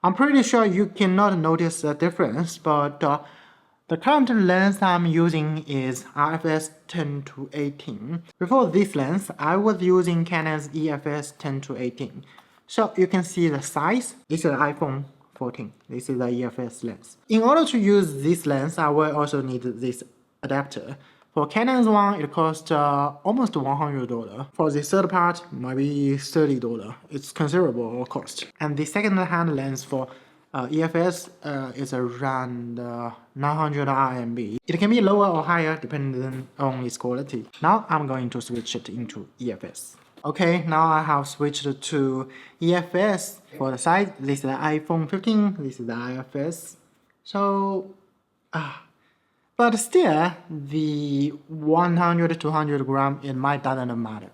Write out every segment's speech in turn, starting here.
I'm pretty sure you cannot notice the difference, but the current lens I'm using is Rfs10-18. Before this lens, I was using Canon's Efs10-18. So you can see the size. This is the iPhone 14. This is the EFS lens. In order to use this lens, I will also need this adapter. For Canon's one, it costs almost $100. For the third part, maybe $30. It's considerable cost. And the second-hand lens for EFS is around 900 RMB. It can be lower or higher depending on its quality. Now I'm going to switch it into EFS. Okay, now I have switched to EFS. For the size, this is the iPhone 15, this is the IFS. So, but still, the 100-200 gram, it might doesn't matter.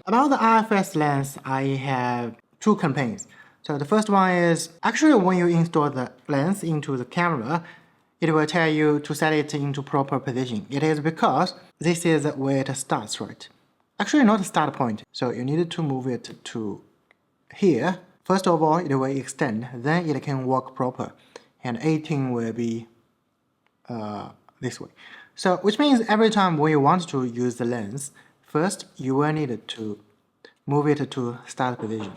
About the RFS lens, I have two campaigns. So the first one is, actually when you install the lens into the camera, it will tell you to set it into proper position. It is because this is where it starts, right? Actually not the start point. So you need to move it to here. First of all, it will extend, then it can work proper. And 18 will be this way. So which means every time when you want to use the lens, first you will need to move it to start position.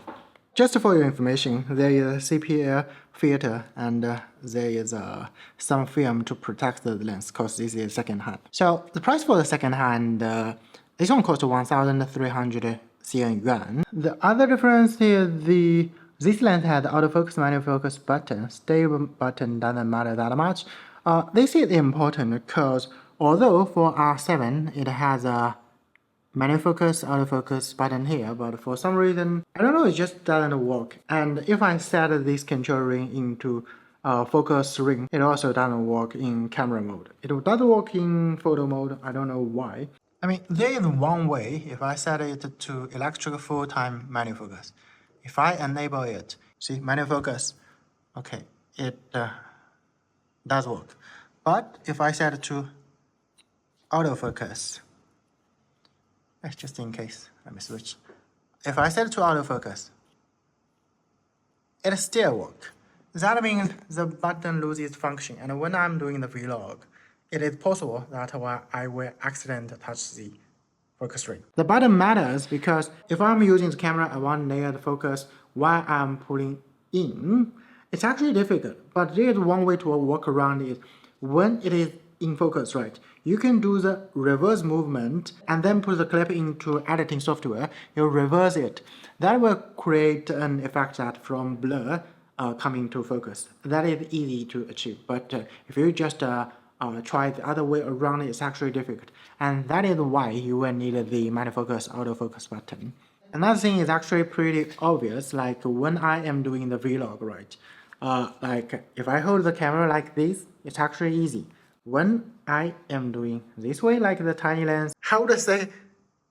Just for your information, there is a CPL filter and there is some film to protect the lens because this is second hand. So the price for the second hand, this one costs 1,300 CNY yuan. The other difference is this lens has autofocus, manual focus button. Stable button doesn't matter that much. This is important because although for R7 it has a manual focus, autofocus button here, but for some reason, I don't know, it just doesn't work. And if I set this control ring into focus ring, it also doesn't work in camera mode. It does work in photo mode, I don't know why. I mean, there is one way if I set it to electric full-time manual focus. If I enable it, see, manual focus, okay, it does work. But if I set it to autofocus, just in case, let me switch. If I set it to autofocus, it still works. That means the button loses function, and when I'm doing the vlog, it is possible that I will accidentally touch the focus ring. The button matters because if I'm using the camera at one layered focus while I'm pulling in, it's actually difficult. But there is one way to work around it. When it is in focus, right, you can do the reverse movement and then put the clip into editing software. You reverse it. That will create an effect that from blur coming to focus. That is easy to achieve. But if you just try the other way around, it's actually difficult. And that is why you will need the manual focus, autofocus button. Another thing is actually pretty obvious, like when I am doing the vlog, right? Like if I hold the camera like this, it's actually easy. When I am doing this way, like the tiny lens, how to say,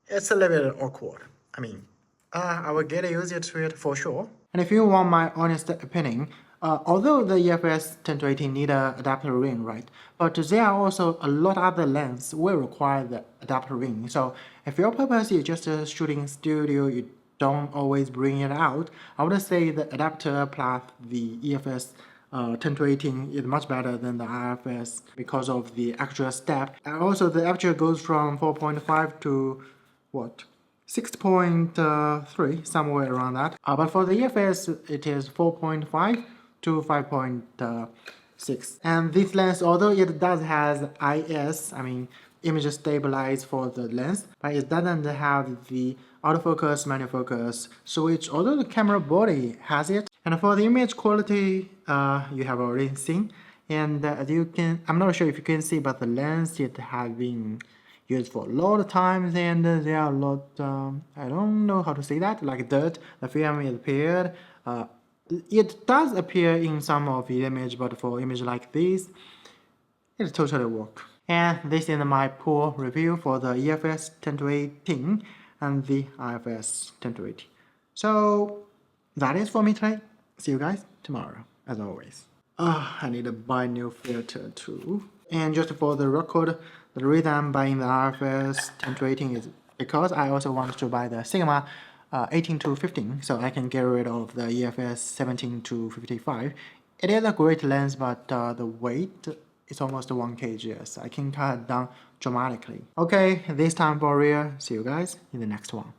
it's a little bit awkward. I mean, I will get used to it for sure. And if you want my honest opinion, although the Efs10-18 need an adapter ring, right? But there are also a lot of other lenses will require the adapter ring. So if your purpose is just shooting studio, you don't always bring it out, I would say the adapter plus the Efs10-18 is much better than the RFS because of the actual step. And also the aperture goes from 4.5 to what? 6.3, somewhere around that. But for the EFS, it is 4.5 to 5.6. And this lens, although it does have IS, I mean image stabilize for the lens, but it doesn't have the autofocus, manual focus switch, although the camera body has it. And for the image quality, you have already seen. And as you can, I'm not sure if you can see, but the lens, it has been used for a lot of times, and there are a lot, I don't know how to say that, like dirt, the film is appeared. It does appear in some of the image, but for image like this, it totally works. And this is my poor review for the Efs10-18 and the Rfs10-18. So that is for me today. See you guys tomorrow, as always. I need to buy new filter too. And just for the record, the reason I'm buying the Rfs10-18 is because I also want to buy the Sigma 18 to 15, so I can get rid of the EFS 17 to 55. It is a great lens, but the weight is almost 1 kg. I can cut it down dramatically. Okay, this time for real. See you guys in the next one.